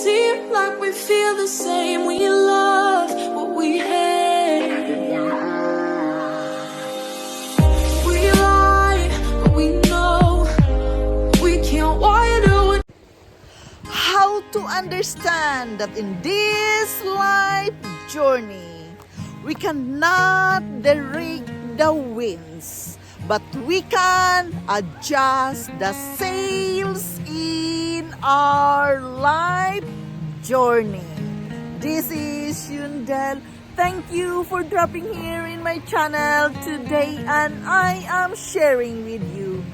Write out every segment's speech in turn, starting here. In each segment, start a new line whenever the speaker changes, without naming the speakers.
seem like we feel the same. We love what we hate. We lie, but we know we can't widen.
How to understand that in this life journey, we cannot direct the winds, but we can adjust the sails in our life journey. This is Yundel. Thank you for dropping here in my channel today, and I am sharing with you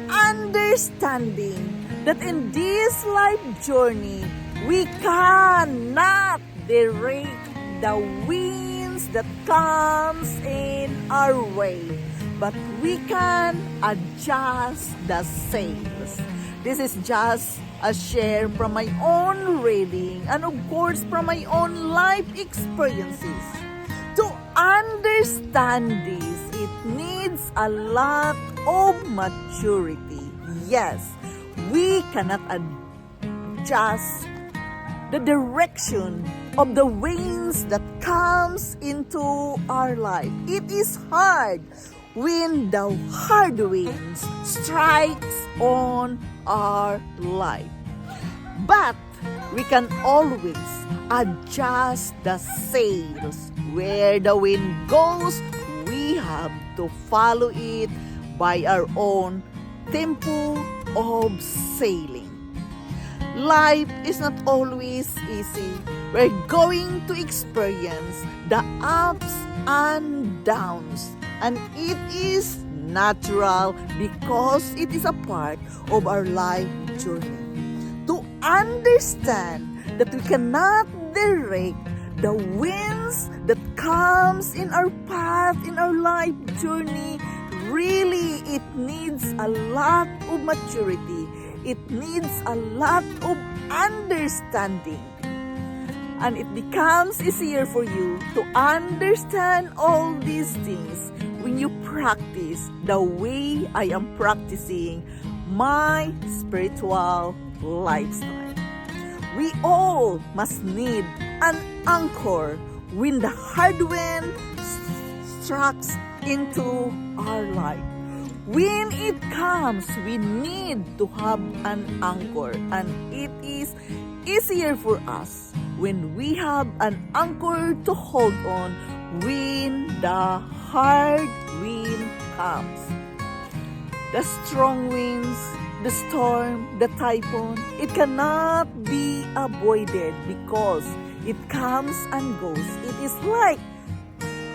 understanding that in this life journey, we cannot direct the winds that comes in our way, but we can adjust the sails. This is just a share from my own reading and of course from my own life experiences. To understand this, it needs a lot of maturity. Yes, we cannot adjust the direction of the winds that comes into our life. It is hard when the hard winds strikes on our life. But we can always adjust the sails. Where the wind goes, we have to follow it by our own tempo of sailing. Life is not always easy. We're going to experience the ups and downs, and it is natural because it is a part of our life journey. To understand that we cannot direct the winds that comes in our path, in our life journey, really it needs a lot of maturity. It needs a lot of understanding. And it becomes easier for you to understand all these things when you practice the way I am practicing my spiritual lifestyle. We all must need an anchor when the hard wind strikes into our life. When it comes, we need to have an anchor, and it is easier for us when we have an anchor to hold on when the hard wind comes. The strong winds, the storm, the typhoon, it cannot be avoided because it comes and goes. It is like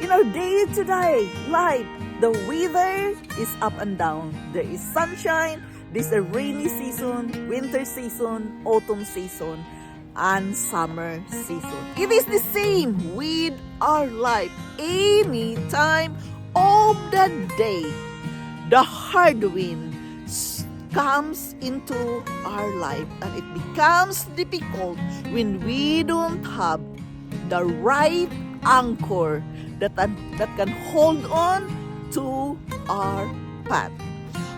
in our day-to-day life, the weather is up and down. There is sunshine, there's a rainy season, winter season, autumn season, and summer season. It is the same with our life. Any time of the day, the hard wind comes into our life, and it becomes difficult when we don't have the right anchor that can hold on to our path.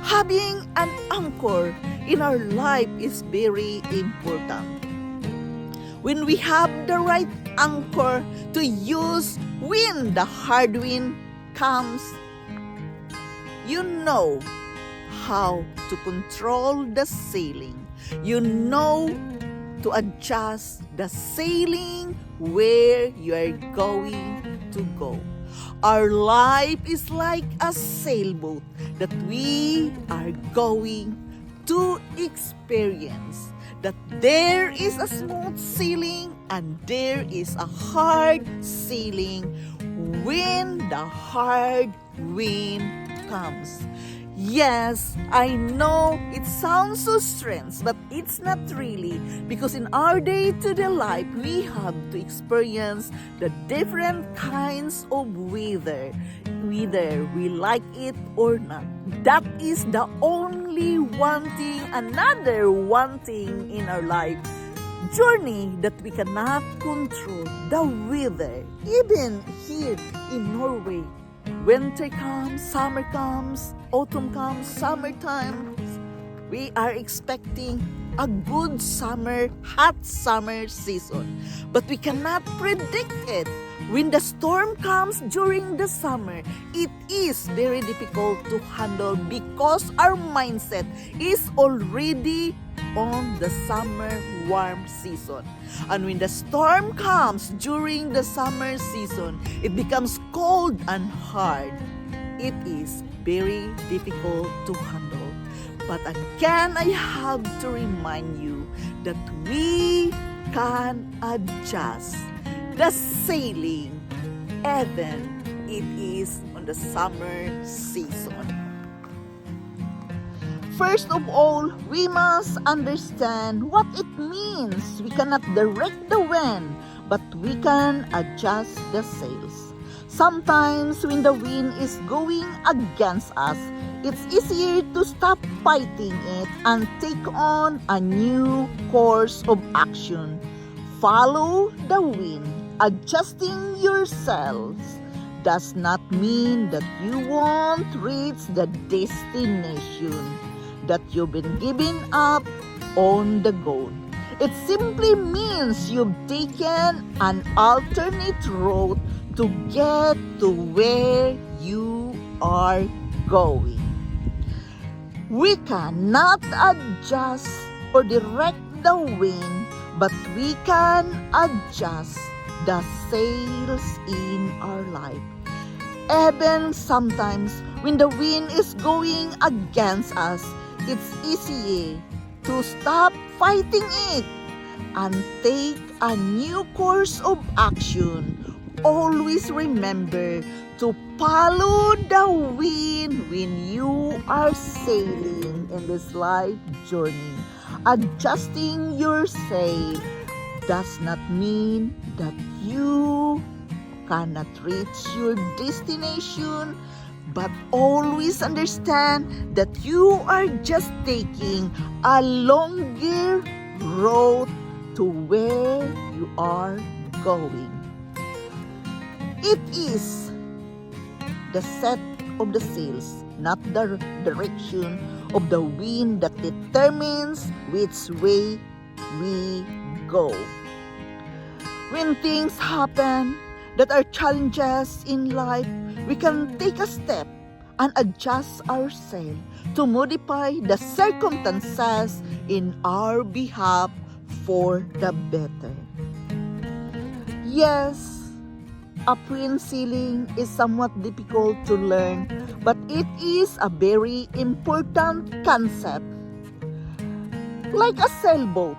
Having an anchor in our life is very important. When we have the right anchor to use when the hard wind comes, you know how to control the sailing. You know to adjust the sailing where you are going to go. Our life is like a sailboat that we are going to experience. That there is a smooth sailing and there is a hard sailing when the hard wind comes. Yes, I know it sounds so strange, but it's not really, because in our day-to-day life, we have to experience the different kinds of weather, whether we like it or not. That is the only one thing, another one thing in our life journey that we cannot control, the weather. Even here in Norway, winter comes, summer comes, autumn comes, summertime, we are expecting a good hot summer season. But we cannot predict it. When the storm comes during the summer, it is very difficult to handle because our mindset is already on the summer warm season. And when the storm comes during the summer season, it becomes cold and hard. It is very difficult to handle. But again, I have to remind you that we can adjust the sailing even it is on the summer season. First of all, we must understand what it means. We cannot direct the wind, but we can adjust the sails. Sometimes when the wind is going against us, it's easier to stop fighting it and take on a new course of action. Follow the wind. Adjusting yourselves does not mean that you won't reach the destination that you've been giving up on the goal. It simply means you've taken an alternate route to get to where you are going. We cannot adjust or direct the wind, but we can adjust the sails in our life. Even sometimes when the wind is going against us, it's easier to stop fighting it and take a new course of action. Always remember to follow the wind when you are sailing in this life journey. Adjusting your sail does not mean that you cannot reach your destination, but always understand that you are just taking a longer road to where you are going. It is the set of the sails, not the direction of the wind, that determines which way we go. When things happen that are challenges in life, we can take a step and adjust our sail to modify the circumstances in our behalf for the better. Yes, upwind sailing is somewhat difficult to learn, but it is a very important concept. Like a sailboat.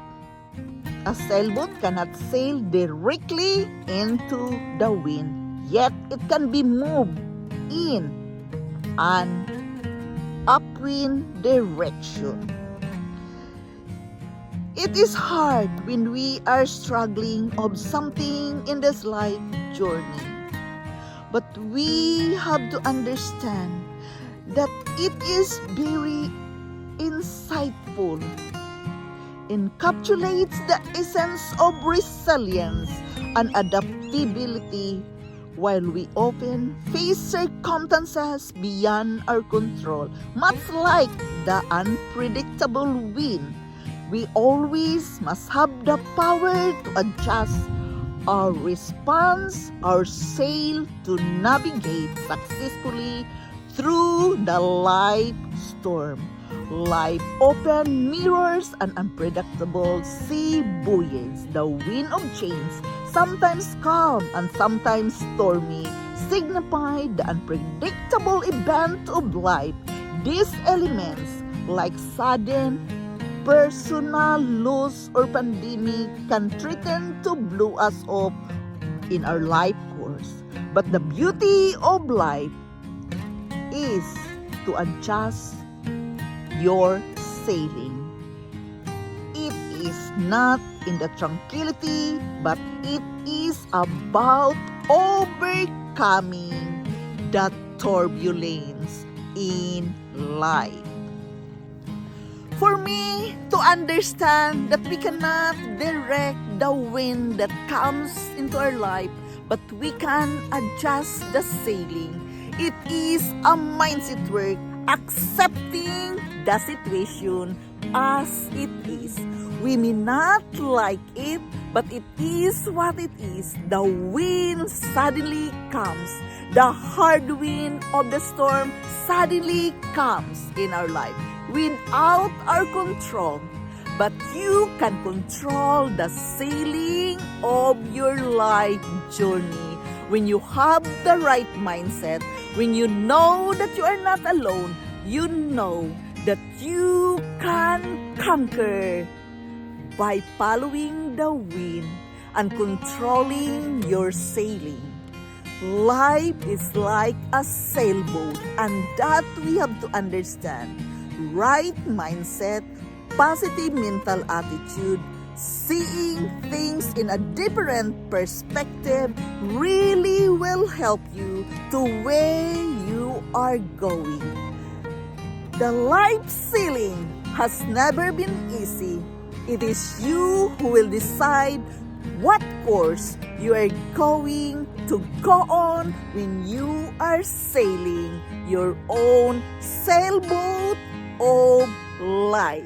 A sailboat cannot sail directly into the wind, yet it can be moved in an upwind direction. It is hard when we are struggling of something in this life journey, but we have to understand that it is very insightful. Encapsulates the essence of resilience and adaptability. While we often face circumstances beyond our control, much like the unpredictable wind, we always must have the power to adjust our response, our sail, to navigate successfully through the life storm. Life often mirrors an unpredictable sea buoyance. The wind of change, sometimes calm and sometimes stormy, signify the unpredictable event of life. These elements, like sudden personal loss or pandemic, can threaten to blow us off in our life course. But the beauty of life is to adjust your sailing. It is not in the tranquility, but it is about overcoming the turbulence in life. For me to understand that we cannot direct the wind that comes into our life, but we can adjust the sailing. It is a mindset work, accepting the situation as it is. We may not like it, but it is what it is. The wind suddenly comes. The hard wind of the storm suddenly comes in our life without our control. But you can control the sailing of your life journey when you have the right mindset, when you know that you are not alone, you know that you can conquer by following the wind and controlling your sailing. Life is like a sailboat, and that we have to understand. Right mindset, positive mental attitude, seeing things in a different perspective really will help you to where you are going. The life sailing has never been easy. It is you who will decide what course you are going to go on when you are sailing your own sailboat of life.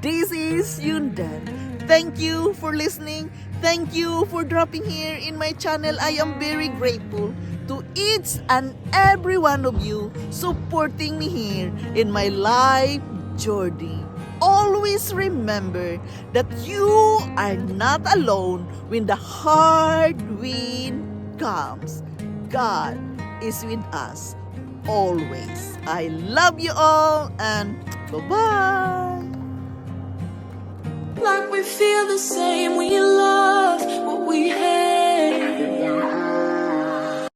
This is Yundan. Thank you for listening. Thank you for dropping here in my channel. I am very grateful to each and every one of you supporting me here in my life journey. Always remember that you are not alone when the hard wind comes. God is with us always. I love you all and bye-bye.
Like we feel the same, we love what we have.